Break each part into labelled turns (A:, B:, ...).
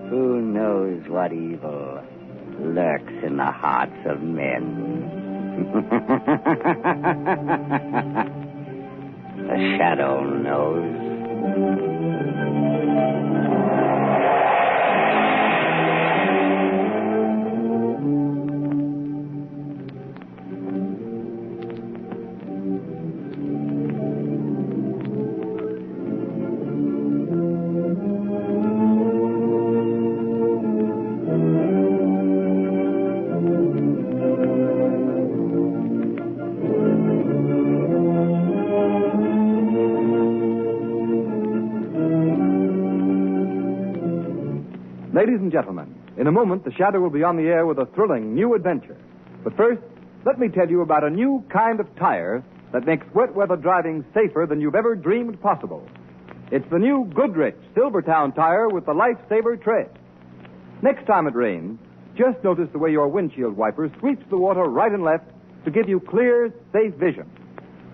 A: Who knows what evil lurks in the hearts of men? The shadow knows.
B: Ladies and gentlemen, in a moment, the Shadow will be on the air with a thrilling new adventure. But first, let me tell you about a new kind of tire that makes wet weather driving safer than you've ever dreamed possible. It's the new Goodrich Silvertown tire with the Lifesaver tread. Next time it rains, just notice the way your windshield wiper sweeps the water right and left to give you clear, safe vision.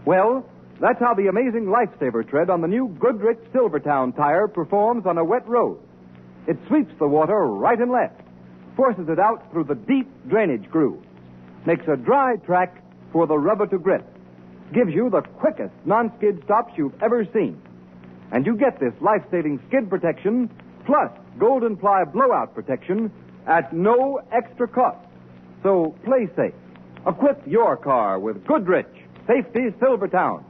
B: Well, that's how the amazing Lifesaver tread on the new Goodrich Silvertown tire performs on a wet road. It sweeps the water right and left, forces it out through the deep drainage groove, makes a dry track for the rubber to grip, gives you the quickest non-skid stops you've ever seen. And you get this life-saving skid protection plus Golden Ply blowout protection at no extra cost. So play safe. Equip your car with Goodrich Safety Silvertown.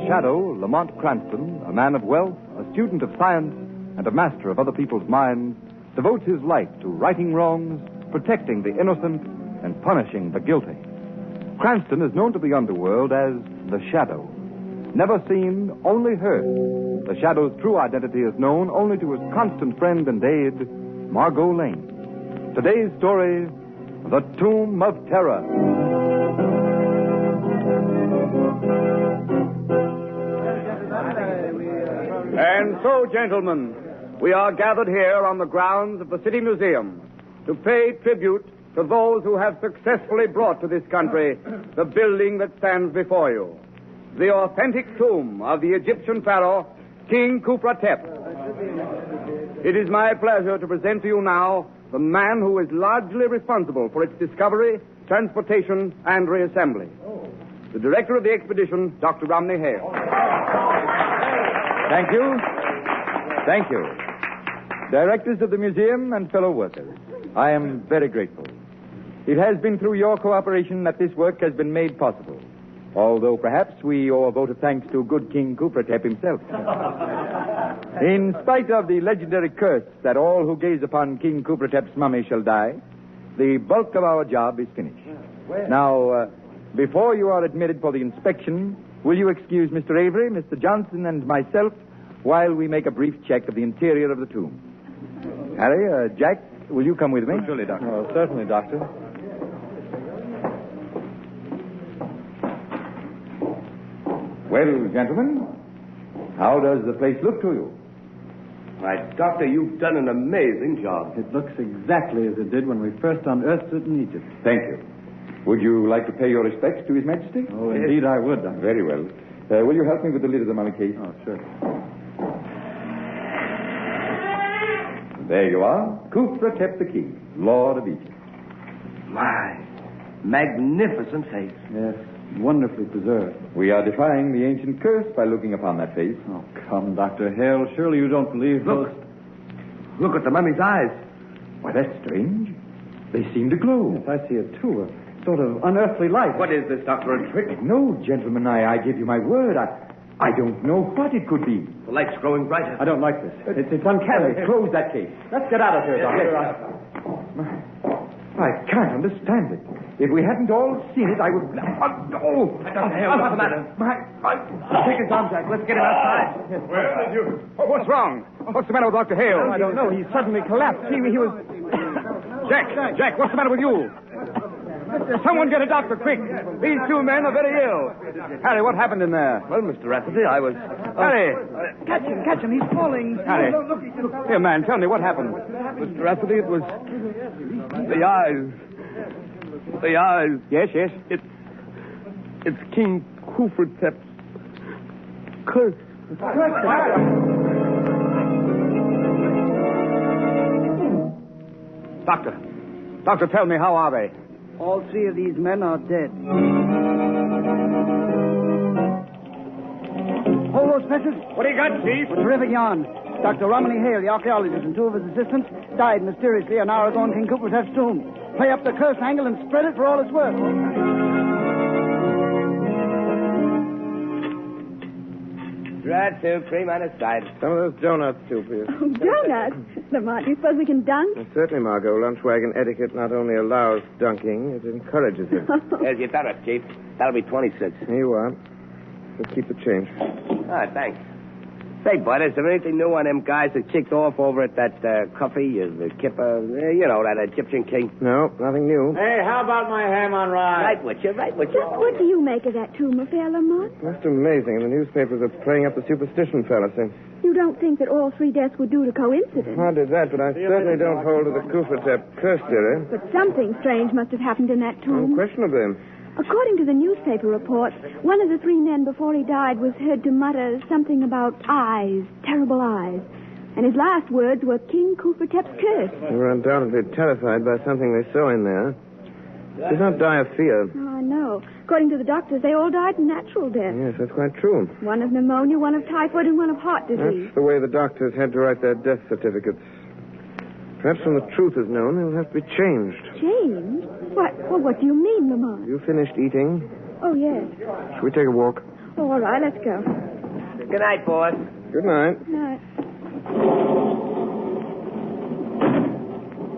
B: Shadow, Lamont Cranston, a man of wealth, a student of science, and a master of other people's minds, devotes his life to righting wrongs, protecting the innocent, and punishing the guilty. Cranston is known to the underworld as the Shadow. Never seen, only heard. The Shadow's true identity is known only to his constant friend and aide, Margo Lane. Today's story, The Tomb of Terror.
C: And so, gentlemen, we are gathered here on the grounds of the City Museum to pay tribute to those who have successfully brought to this country the building that stands before you, the authentic tomb of the Egyptian pharaoh, King Khufra-Tep. It is my pleasure to present to you now the man who is largely responsible for its discovery, transportation, and reassembly. The director of the expedition, Dr. Romney Hale.
B: Thank you. Thank you. Directors of the museum and fellow workers, I am very grateful. It has been through your cooperation that this work has been made possible, although perhaps we owe a vote of thanks to good King Khufra-Tep himself. In spite of the legendary curse that all who gaze upon King Khufra-Tep's mummy shall die, the bulk of our job is finished. Now, before you are admitted for the inspection, will you excuse Mr. Avery, Mr. Johnson, and myself while we make a brief check of the interior of the tomb? Harry, Jack, will you come with me?
D: Oh, surely, Doctor.
B: Oh, certainly, Doctor. Well, gentlemen, how does the place look to you?
D: Why, Doctor, you've done an amazing job.
E: It looks exactly as it did when we first unearthed it in Egypt.
B: Thank you. Would you like to pay your respects to His Majesty?
E: Oh, indeed I would, Doctor.
B: Very well. Will you help me with the lid of the mummy case?
E: Oh, sure.
B: There you are. Khufra-Tep the King, Lord of Egypt.
D: My, magnificent face.
E: Yes, wonderfully preserved.
B: We are defying the ancient curse by looking upon that face.
E: Oh, come, Dr. Hale. Surely you don't believe
D: Look. Look at the mummy's eyes.
B: Why, that's strange. They seem to glow.
E: Yes, I see it, too. A sort of unearthly light.
D: What is this, Doctor, a trick?
B: No, gentlemen, I give you my word. I don't know what it could be.
D: The light's growing brighter.
E: I don't like this. It's uncanny.
B: Close that case.
E: Let's get out of here, Doctor.
B: I can't understand it. If we hadn't all seen it, I would...
D: Dr. Hale, what's the matter?
E: Take his arm, Jack. Let's get him outside.
C: Where did you... What's wrong? What's the matter with Dr. Hale?
E: I don't know. He suddenly collapsed. He was...
C: Jack, what's the matter with you? Someone get a doctor, quick. These two men are very ill. Harry, what happened in there?
D: Well, Mr. Rafferty, I was...
C: Harry!
E: Catch him. He's falling.
C: Harry. Look. Here, man, tell me what happened.
D: Mr. Rafferty, it was... The eyes.
C: Yes.
D: It's King Confidante. Curse.
C: Doctor, tell me, how are they?
F: All three of these men are dead. Hold those pencils.
C: What do you got, Chief?
F: A terrific yarn. Dr. Romilly Hale, the archaeologist, and two of his assistants died mysteriously an hour ago in King Cupert's tomb. Play up the curse angle and spread it for all it's worth.
A: Dry soup, cream on the side.
D: Some of those donuts, too, please.
G: Oh, donuts? Lamont, do you suppose we can dunk?
D: Certainly, Margo. Lunch wagon etiquette not only allows dunking, it encourages it.
A: Here's your donut, Chief. That'll be 26.
D: Here you are. Let's keep the change.
A: Thanks. Say, Bud, is there anything new on them guys that kicked off over at that coffee, the kipper, that Egyptian king?
D: No, nothing new.
C: Hey, how about my ham on rye?
A: Right with you.
G: What do you make of that tomb affair, Lamont?
D: Most amazing. And the newspapers are playing up the superstition fallacy.
G: You don't think that all three deaths were due to coincidence?
D: Hardly that, but I certainly don't hold to the Confidante curse theory.
G: But something strange must have happened in that tomb.
D: Unquestionably.
G: According to the newspaper reports, one of the three men before he died was heard to mutter something about eyes, terrible eyes. And his last words were King Confidant's curse.
D: They were undoubtedly terrified by something they saw in there. They did not die of fear.
G: Oh, I know. According to the doctors, they all died natural death.
D: Yes, that's quite true.
G: One of pneumonia, one of typhoid, and one of heart disease.
D: That's the way the doctors had to write their death certificates. Perhaps when the truth is known, they'll have to be changed.
G: Changed? What do you mean, Lamont?
D: You finished eating?
G: Oh, yes.
D: Shall we take a walk?
G: Oh, all right, let's go.
A: Good night, boss.
D: Good night.
G: Night.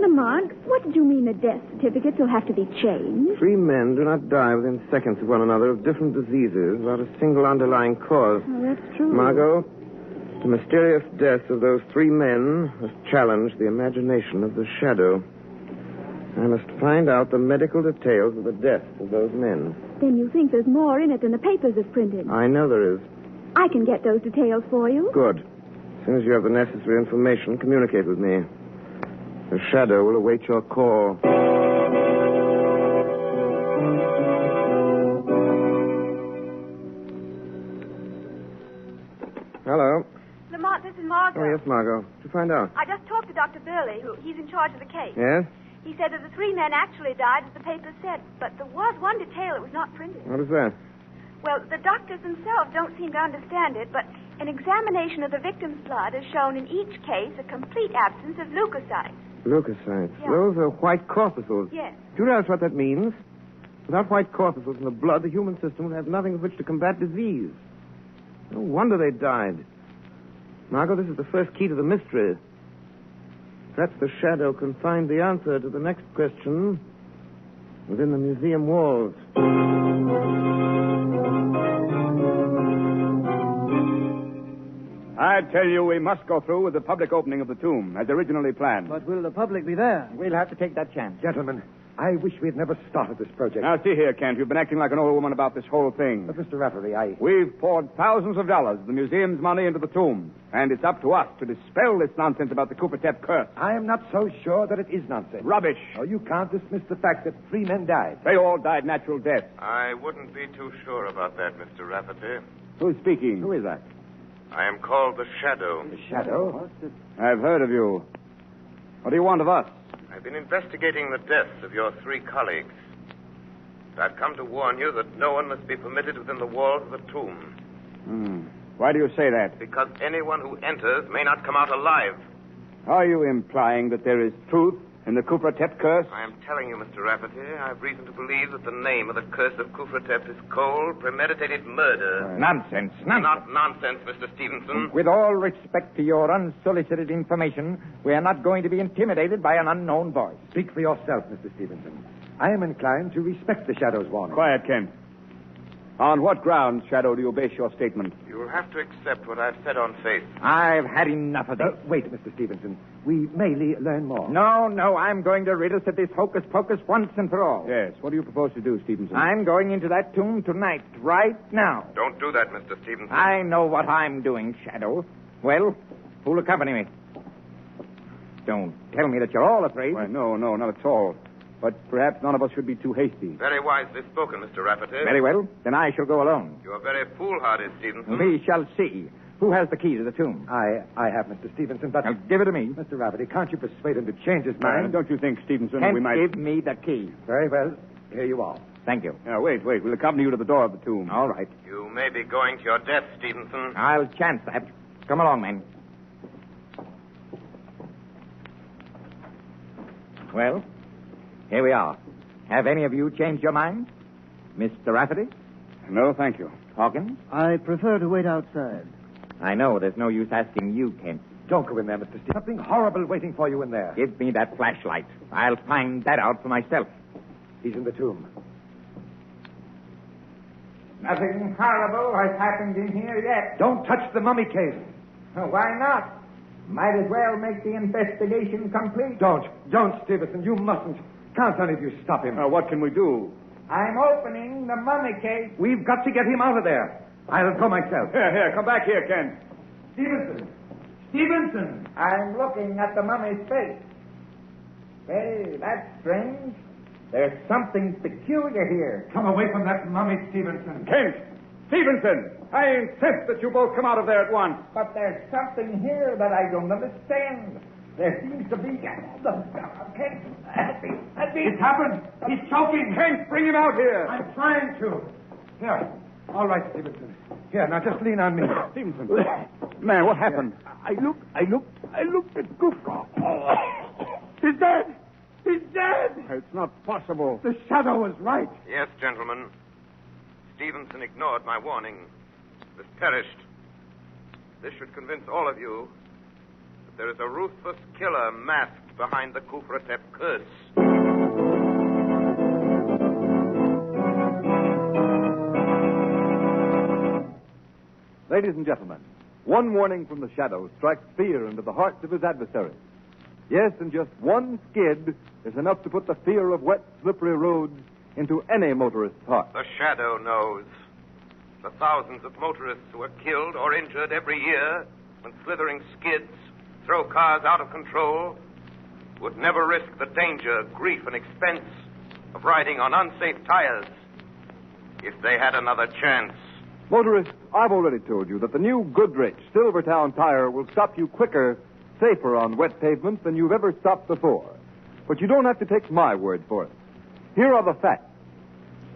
G: Lamont, what did you mean the death certificates will have to be changed?
D: Three men do not die within seconds of one another of different diseases without a single underlying cause.
G: Oh, that's true.
D: Margot, the mysterious death of those three men has challenged the imagination of the shadow. I must find out the medical details of the deaths of those men.
G: Then you think there's more in it than the papers have printed?
D: I know there is.
G: I can get those details for you.
D: Good. As soon as you have the necessary information, communicate with me. The shadow will await your call. Hello.
H: Lamont, this is Margo.
D: Oh, yes, Margot. Did you find out?
H: I just talked to Dr. Burley, he's in charge of the case.
D: Yes?
H: He said that the three men actually died, as the paper said, but there was one detail that was not printed.
D: What is that?
H: Well, the doctors themselves don't seem to understand it, but an examination of the victim's blood has shown in each case a complete absence of leukocytes.
D: Leukocytes.
H: Yeah.
D: Those are white corpuscles.
H: Yes.
D: Do you realize what that means? Without white corpuscles in the blood, the human system will have nothing with which to combat disease. No wonder they died. Margot, this is the first key to the mystery. Perhaps the shadow can find the answer to the next question within the museum walls.
C: I tell you, we must go through with the public opening of the tomb, as originally planned.
F: But will the public be there?
I: We'll have to take that chance.
J: Gentlemen, I wish we had never started this project.
C: Now, see here, Kent. You've been acting like an old woman about this whole thing.
J: But, Mr. Rafferty,
C: We've poured thousands of dollars of the museum's money into the tomb, and it's up to us to dispel this nonsense about the Confidante curse.
J: I am not so sure that it is nonsense.
C: Rubbish.
J: Oh, you can't dismiss the fact that three men died.
C: They all died natural death.
K: I wouldn't be too sure about that, Mr. Rafferty.
C: Who's speaking?
F: Who is that?
K: I am called the Shadow.
J: The shadow?
C: I've heard of you. What do you want of us?
K: I've been investigating the deaths of your three colleagues. I've come to warn you that no one must be permitted within the walls of the tomb.
C: Why do you say that?
K: Because anyone who enters may not come out alive.
C: Are you implying that there is truth in the Confidante curse?
K: I am telling you, Mr. Rafferty, I have reason to believe that the name of the curse of Confidante is cold, premeditated murder.
I: Nonsense.
K: Not nonsense, Mr. Stevenson.
I: With all respect to your unsolicited information, we are not going to be intimidated by an unknown voice.
J: Speak for yourself, Mr. Stevenson. I am inclined to respect the shadow's warning.
C: Quiet, Kent. On what grounds, Shadow, do you base your statement?
K: You will have to accept what I've said on faith.
I: I've had enough of this.
J: Wait, Mr. Stevenson. We may learn more.
I: No, I'm going to rid us of this hocus-pocus once and for all.
C: Yes. What do you propose to do, Stevenson?
I: I'm going into that tomb tonight, right now.
K: Don't do that, Mr. Stevenson.
I: I know what I'm doing, Shadow. Well, who'll accompany me? Don't tell me that you're all afraid.
C: Why, no, not at all.
I: But perhaps none of us should be too hasty.
K: Very wisely spoken, Mr. Rafferty.
I: Very well. Then I shall go alone.
K: You are very foolhardy, Stevenson.
I: We shall see. Who has the key to the tomb?
J: I have, Mr. Stevenson, but...
I: Now, give it to me.
J: Mr. Rafferty, can't you persuade him to change his mind?
I: Don't you think, Stevenson,
J: Kent,
I: we might...
J: give
I: me the key.
J: Very well. Here you are.
I: Thank you. Now, wait. We'll accompany you to the door of the tomb. All right.
K: You may be going to your death, Stevenson.
I: I'll chance that. Come along, men. Well, here we are. Have any of you changed your mind? Mr. Rafferty?
C: No, thank you.
I: Hawkins?
F: I prefer to wait outside.
I: I know there's no use asking you, Kent.
J: Don't go in there, Mr. Steve. Something horrible waiting for you in there.
I: Give me that flashlight. I'll find that out for myself.
J: He's in the tomb.
I: Nothing horrible has happened in here yet.
J: Don't touch the mummy case.
I: Why not? Might as well make the investigation complete.
J: Don't, Stevenson. You mustn't. Can't any of you stop him?
C: What can we do?
I: I'm opening the mummy case.
J: We've got to get him out of there. I'll go myself.
C: Here, come back here, Ken.
I: Stevenson! I'm looking at the mummy's face. Hey, that's strange. There's something peculiar here.
J: Come away from that mummy, Stevenson.
C: Kent! Stevenson! I insist that you both come out of there at once.
I: But there's something here that I don't understand. There seems to be... Kent!
J: It's happened. He's choking.
C: Kent, bring him out here.
J: I'm trying to. Here. All right, Stevenson. Here, now just lean on me.
C: Stevenson. Man, what happened?
A: I looked at Gupka. He's dead. He's dead.
C: It's not possible.
J: The shadow was right.
K: Yes, gentlemen. Stevenson ignored my warning. Has perished. This should convince all of you that there is a ruthless killer masked behind the Kufratep curse.
B: Ladies and gentlemen, one warning from the shadow strikes fear into the hearts of his adversaries. Yes, and just one skid is enough to put the fear of wet, slippery roads into any motorist's heart.
K: The shadow knows. The thousands of motorists who are killed or injured every year when slithering skids throw cars out of control would never risk the danger, grief, and expense of riding on unsafe tires if they had another chance.
B: Motorists, I've already told you that the new Goodrich Silvertown tire will stop you quicker, safer on wet pavements than you've ever stopped before. But you don't have to take my word for it. Here are the facts.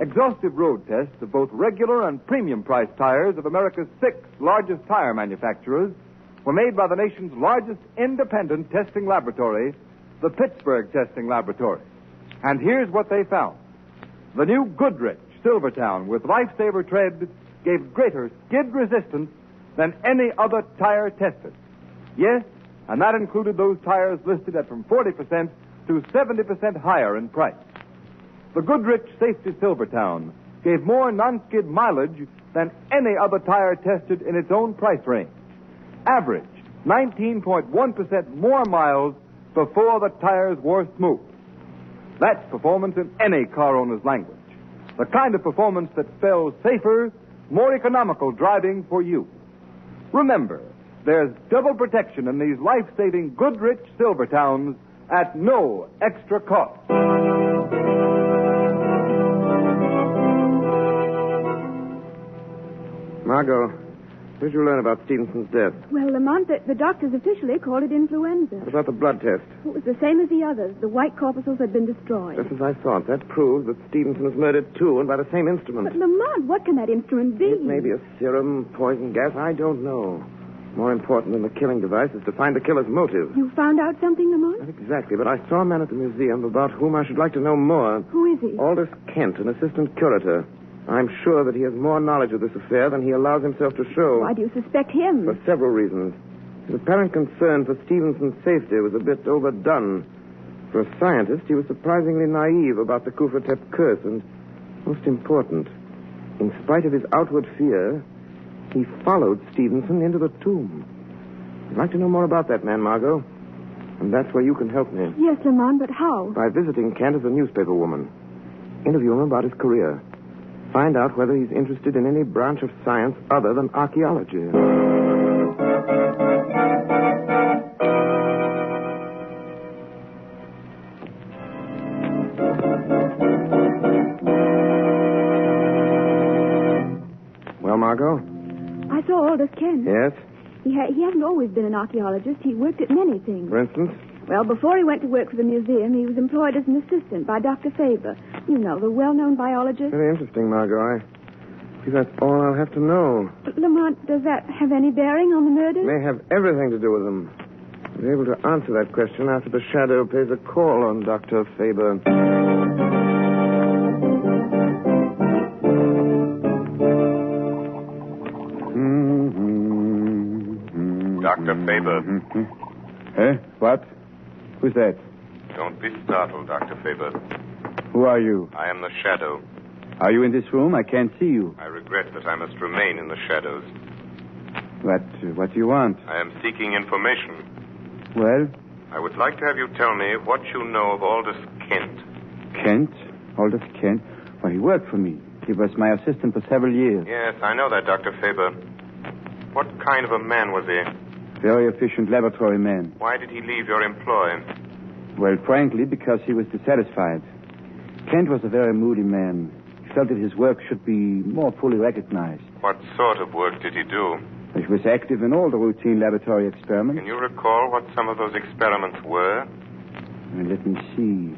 B: Exhaustive road tests of both regular and premium price tires of America's 6 largest tire manufacturers were made by the nation's largest independent testing laboratory, the Pittsburgh Testing Laboratory. And here's what they found. The new Goodrich Silvertown with Lifesaver tread gave greater skid resistance than any other tire tested. Yes, and that included those tires listed at from 40% to 70% higher in price. The Goodrich Safety Silvertown gave more non-skid mileage than any other tire tested in its own price range. Average 19.1% more miles before the tires wore smooth. That's performance in any car owner's language. The kind of performance that spells safer, more economical driving for you. Remember, there's double protection in these life-saving Goodrich Silvertowns at no extra cost.
D: Margo, what did you learn about Stevenson's death?
G: Well, Lamont, the doctors officially called it influenza.
D: What about the blood test?
G: It was the same as the others. The white corpuscles had been destroyed.
D: Just as I thought. That proves that Stevenson was murdered, too, and by the same instrument.
G: But, Lamont, what can that instrument be?
D: It may be a serum, poison gas. I don't know. More important than the killing device is to find the killer's motive.
G: You found out something, Lamont?
D: Not exactly, but I saw a man at the museum about whom I should like to know more.
G: Who is he?
D: Aldous Kent, an assistant curator. I'm sure that he has more knowledge of this affair than he allows himself to show.
G: Why do you suspect him?
D: For several reasons. His apparent concern for Stevenson's safety was a bit overdone. For a scientist, he was surprisingly naive about the Kufratep curse, and most important, in spite of his outward fear, he followed Stevenson into the tomb. I'd like to know more about that man, Margo. And that's where you can help me.
G: Yes, Lamont, but how?
D: By visiting Kent as a newspaper woman. Interview him about his career. Find out whether he's interested in any branch of science other than archaeology. Margot?
G: I saw Aldous Kent.
D: Yes?
G: He hasn't always been an archaeologist. He worked at many things.
D: For instance?
G: Well, before he went to work for the museum, he was employed as an assistant by Dr. Faber. You know, the well-known biologist.
D: Very interesting, Margot. I see that's all I'll have to know.
G: But, Lamont, does that have any bearing on the murder?
D: May have everything to do with them. I'll be able to answer that question after the shadow pays a call on Dr. Faber.
K: Dr. Faber.
E: Eh? What? Who's that?
K: Don't be startled, Dr. Faber.
E: Who are you?
K: I am the shadow.
E: Are you in this room? I can't see you.
K: I regret that I must remain in the shadows.
E: What do you want?
K: I am seeking information.
E: Well?
K: I would like to have you tell me what you know of Aldous Kent.
E: Kent? Aldous Kent? Well, he worked for me. He was my assistant for several years.
K: Yes, I know that, Dr. Faber. What kind of a man was he?
E: Very efficient laboratory man.
K: Why did he leave your employ?
E: Well, frankly, because he was dissatisfied. Kent was a very moody man. He felt that his work should be more fully recognized.
K: What sort of work did he do?
E: He was active in all the routine laboratory experiments.
K: Can you recall what some of those experiments were?
E: Let me see.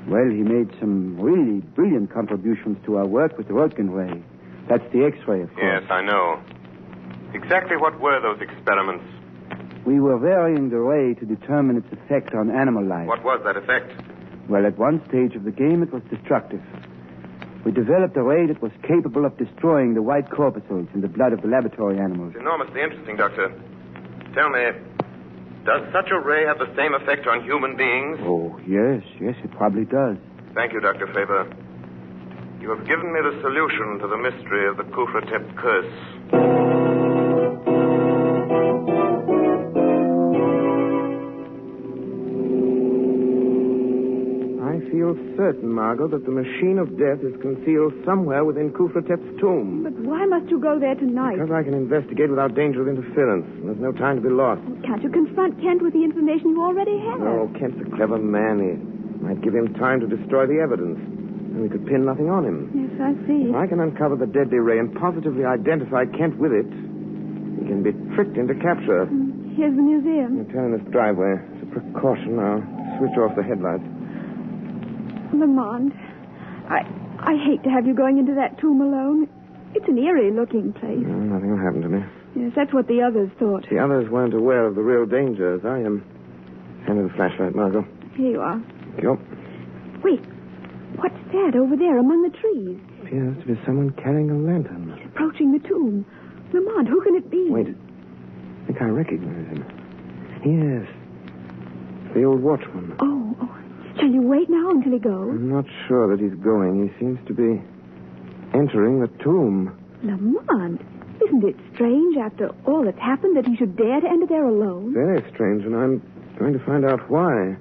E: Well, he made some really brilliant contributions to our work with the Röntgen ray. That's the X-ray, of course.
K: Yes, I know. Exactly what were those experiments?
E: We were varying the ray to determine its effect on animal life.
K: What was that effect?
E: Well, at one stage of the game, it was destructive. We developed a ray that was capable of destroying the white corpuscles in the blood of the laboratory animals.
K: It's enormously interesting, Doctor. Tell me, does such a ray have the same effect on human beings?
E: Oh, yes, it probably does.
K: Thank you, Dr. Faber. You have given me the solution to the mystery of the Kufratep curse.
D: I feel certain, Margot, that the machine of death is concealed somewhere within Kufratep's tomb.
G: But why must you go there tonight?
D: Because I can investigate without danger of interference. There's no time to be lost.
G: Can't you confront Kent with the information you already have?
D: No, Kent's a clever man. He might give him time to destroy the evidence. And we could pin nothing on him.
G: Yes, I see.
D: If I can uncover the deadly ray and positively identify Kent with it, he can be tricked into capture.
G: Here's the museum.
D: I'll turn in this driveway. As a precaution, I'll switch off the headlights.
G: Lamont, I hate to have you going into that tomb alone. It's an eerie-looking place.
D: No, nothing will happen to me.
G: Yes, that's what the others thought.
D: The others weren't aware of the real danger as I am. Hand me the flashlight, Margot.
G: Here you are.
D: Thank you.
G: Wait, what's that over there among the trees?
D: Appears to be someone carrying a lantern.
G: He's approaching the tomb. Lamont, who can it be?
D: Wait. I think I recognize him. Yes. The old watchman.
G: Oh. Shall you wait now until he goes?
D: I'm not sure that he's going. He seems to be entering the tomb.
G: Lamont, isn't it strange after all that's happened that he should dare to enter there alone?
D: Very strange, and I'm going to find out why.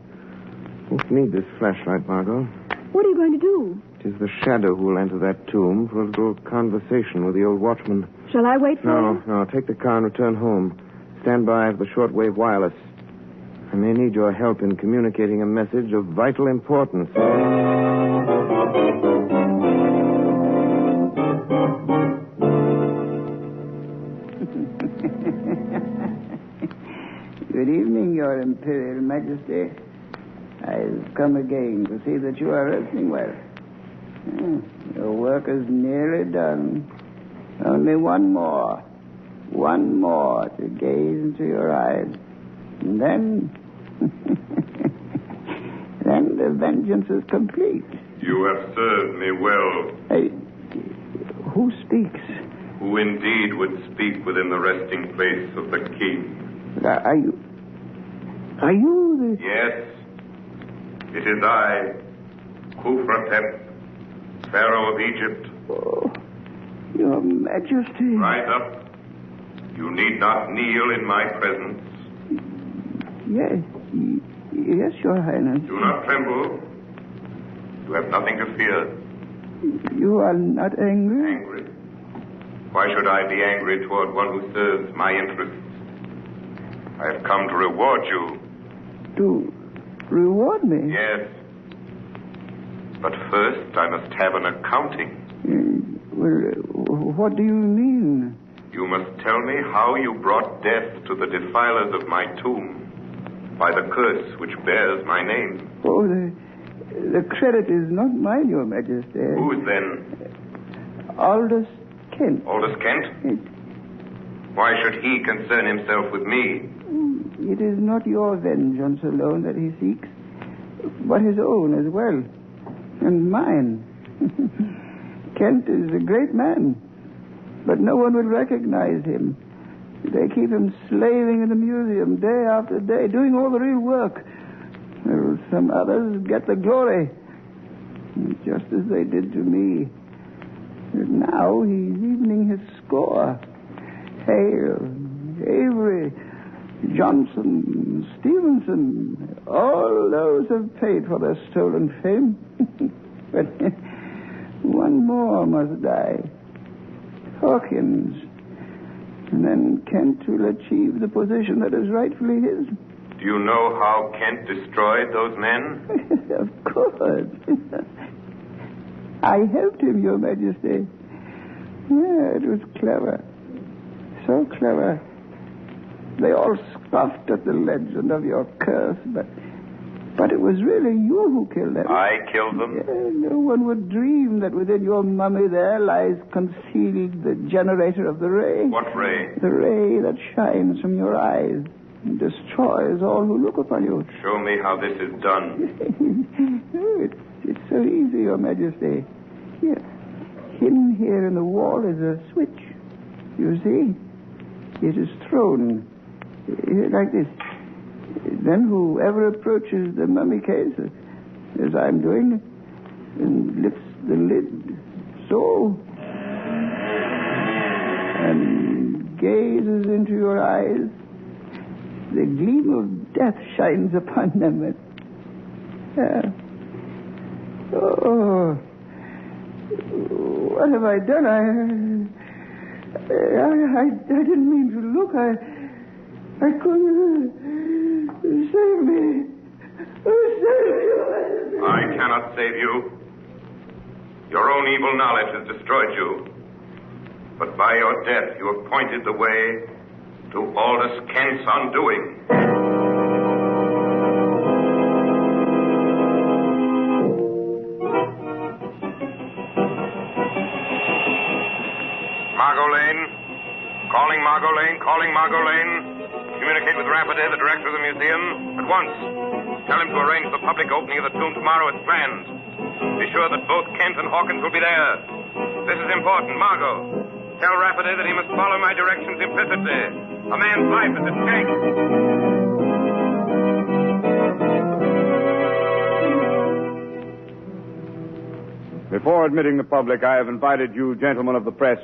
D: Won't need this flashlight, Margot.
G: What are you going to do?
D: It is the shadow who will enter that tomb for a little conversation with the old watchman.
G: Shall I wait for you?
D: No. Take the car and return home. Stand by for the shortwave wireless. I may need your help in communicating a message of vital importance.
F: Good evening, Your Imperial Majesty. I've come again to see that you are resting well. Your work is nearly done. Only one more to gaze into your eyes. And then... then the vengeance is complete.
K: You have served me well.
F: Who speaks?
K: Who indeed would speak within the resting place of the king?
F: Are you the...
K: Yes. It is I, Kufratep, Pharaoh of Egypt.
F: Oh, Your Majesty.
K: Rise up. You need not kneel in my presence.
F: Yes, Your Highness.
K: Do not tremble. You have nothing to fear.
F: You are not angry?
K: Angry? Why should I be angry toward one who serves my interests? I have come to reward you.
F: To reward me?
K: Yes. But first, I must have an accounting.
F: What do you mean?
K: You must tell me how you brought death to the defilers of my tomb by the curse which bears my name.
F: Oh, the credit is not mine, Your Majesty.
K: Whose then?
F: Aldous Kent.
K: Aldous Kent? Why should he concern himself with me?
F: It is not your vengeance alone that he seeks, but his own as well, and mine. Kent is a great man, but no one will recognize him. They keep him slaving in the museum day after day, doing all the real work. Well, some others get the glory, just as they did to me. And now he's evening his score. Hale, Avery, Johnson, Stevenson, all those have paid for their stolen fame. But one more must die. Hawkins. And then Kent will achieve the position that is rightfully his.
K: Do you know how Kent destroyed those men?
F: Of course. I helped him, Your Majesty. Yeah, it was clever. So clever. They all scoffed at the legend of your curse, but it was really you who killed them.
K: I killed them?
F: Yeah, no one would dream that within your mummy there lies concealed the generator of the ray.
K: What ray?
F: The ray that shines from your eyes and destroys all who look upon you.
K: Show me how this is done.
F: It's so easy, Your Majesty. Here. Hidden here in the wall is a switch. You see? It is thrown like this. Then whoever approaches the mummy case, as I'm doing, and lifts the lid, so, and gazes into your eyes, the gleam of death shines upon them. Oh, what have I done? I didn't mean to look. I couldn't. Save me. Save me.
K: I cannot save you. Your own evil knowledge has destroyed you. But by your death, you have pointed the way to Aldous Kent's undoing. Margo Lane. Calling Margo Lane. Calling Margo Lane. Communicate with Rafferty, the director of the museum, at once. Tell him to arrange the public opening of the tomb tomorrow as planned. Be sure that both Kent and Hawkins will be there. This is important. Margo, tell Rafferty that he must follow my directions implicitly. A man's life is at stake.
C: Before admitting the public, I have invited you, gentlemen of the press,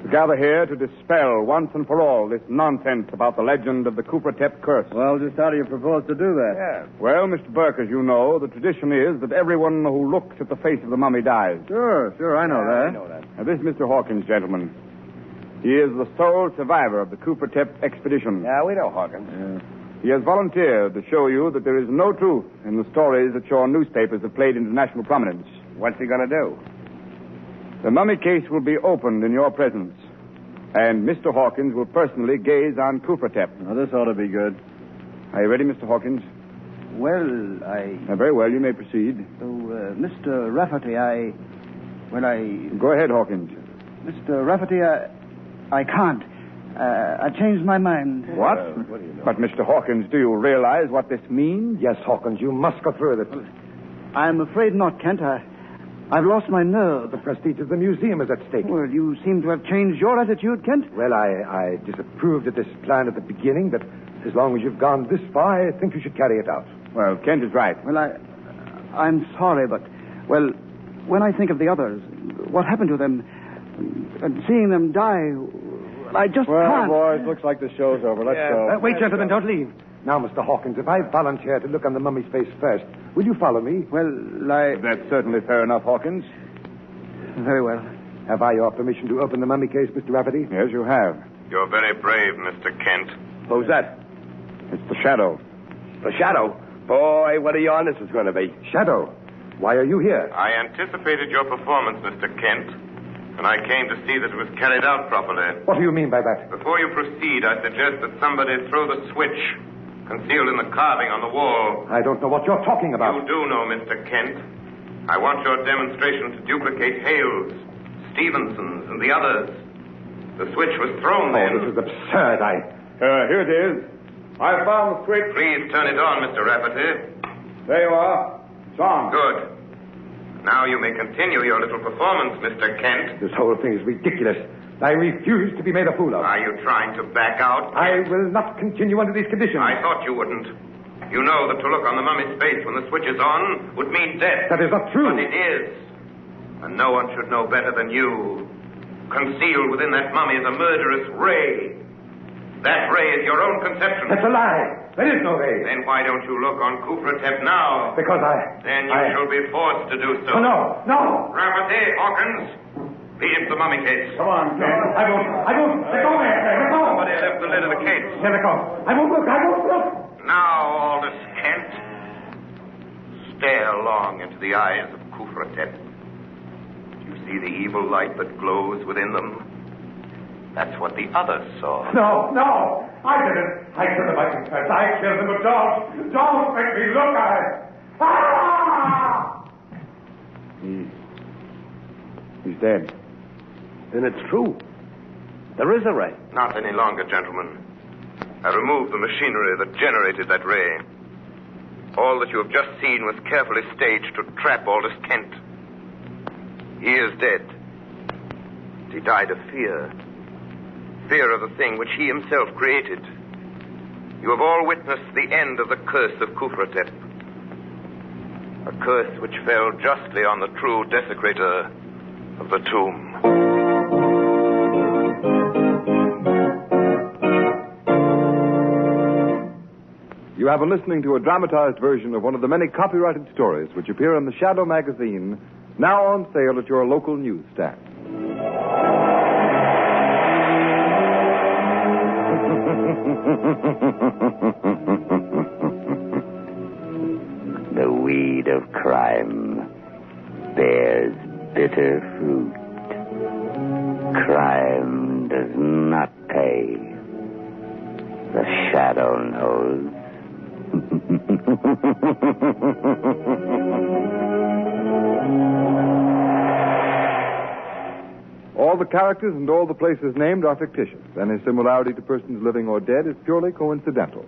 C: to gather here to dispel once and for all this nonsense about the legend of the Cooper-Tep curse.
B: Well, just how do you propose to do that?
C: Yeah. Well, Mr. Burke, as you know, the tradition is that everyone who looks at the face of the mummy dies.
B: Sure, I know that.
A: I know that.
C: Now, this Mr. Hawkins, gentlemen, he is the sole survivor of the Cooper-Tep expedition.
A: Yeah, we know Hawkins.
C: Yeah. He has volunteered to show you that there is no truth in the stories that your newspapers have played into national prominence.
A: What's he going to do?
C: The mummy case will be opened in your presence, and Mr. Hawkins will personally gaze on Cooper-Tep.
B: Now, this ought to be good.
C: Are you ready, Mr. Hawkins?
F: Well,
C: Very well, you may proceed.
F: Mr. Rafferty,
C: Go ahead, Hawkins.
F: Mr. Rafferty, I can't. I changed my mind.
C: What?
A: What do you know?
C: But, Mr. Hawkins, do you realize what this means?
J: Yes, Hawkins, you must go through with it.
F: I'm afraid not, Kent. I've lost my nerve.
J: The prestige of the museum is at stake.
F: Well, you seem to have changed your attitude, Kent.
J: Well, I disapproved of this plan at the beginning, but as long as you've gone this far, I think you should carry it out.
C: Well, Kent is right.
F: Well, I'm sorry, but, well, when I think of the others, what happened to them, and seeing them die, I just can't.
B: Well, boys, looks like the show's over. Let's go.
J: Wait, gentlemen, don't leave. Now, Mr. Hawkins, if I volunteer to look on the mummy's face first, will you follow me?
F: Well,
C: That's certainly fair enough, Hawkins.
F: Very well.
J: Have I your permission to open the mummy case, Mr. Rafferty?
C: Yes, you have.
K: You're very brave, Mr. Kent.
A: Who's that?
C: It's the Shadow.
A: The Shadow? Boy, what a yarn this is going to be.
J: Shadow. Why are you here?
K: I anticipated your performance, Mr. Kent, and I came to see that it was carried out properly.
J: What do you mean by that?
K: Before you proceed, I suggest that somebody throw the switch concealed in the carving on the wall.
J: I don't know what you're talking about.
K: You do know, Mr. Kent. I want your demonstration to duplicate Hale's, Stevenson's, and the others. The switch was thrown then.
J: This is absurd.
C: Here it is. I found the switch.
K: Please turn it on, Mr. Rafferty.
C: There you are. It's on.
K: Good. Now you may continue your little performance, Mr. Kent.
J: This whole thing is ridiculous. I refuse to be made a fool of.
K: Are you trying to back out?
J: I will not continue under these conditions.
K: I thought you wouldn't. You know that to look on the mummy's face when the switch is on would mean death.
J: That is not true.
K: But it is. And no one should know better than you. Concealed within that mummy is a murderous ray. That ray is your own conception.
J: That's a lie. There is no ray.
K: Then why don't you look on Kufratep now?
J: Because
K: Then you shall be forced to do so.
J: No.
K: Rafferty, Hawkins, lead him to the mummy case.
C: Come on, Kent.
J: I won't. Let go, man. Let go.
K: Somebody left the lid of the case.
J: Let go. I won't look.
K: Now, Aldous Kent, stare long into the eyes of Kufratep. Do you see the evil light that glows within them? That's what the others saw.
J: No. I didn't. I killed him, I confess. I killed him, but don't make me look at it.
A: He's dead. Then it's true. There is a ray.
K: Not any longer, gentlemen. I removed the machinery that generated that ray. All that you have just seen was carefully staged to trap Aldous Kent. He is dead. He died of fear. Fear of the thing which he himself created. You have all witnessed the end of the curse of Kufratep. A curse which fell justly on the true desecrator of the tomb.
B: You have been listening to a dramatized version of one of the many copyrighted stories which appear in the Shadow magazine, now on sale at your local newsstand.
F: The weed of crime bears bitter fruit. Crime does not pay. The shadow knows.
B: All the characters and all the places named are fictitious. Any similarity to persons living or dead is purely coincidental.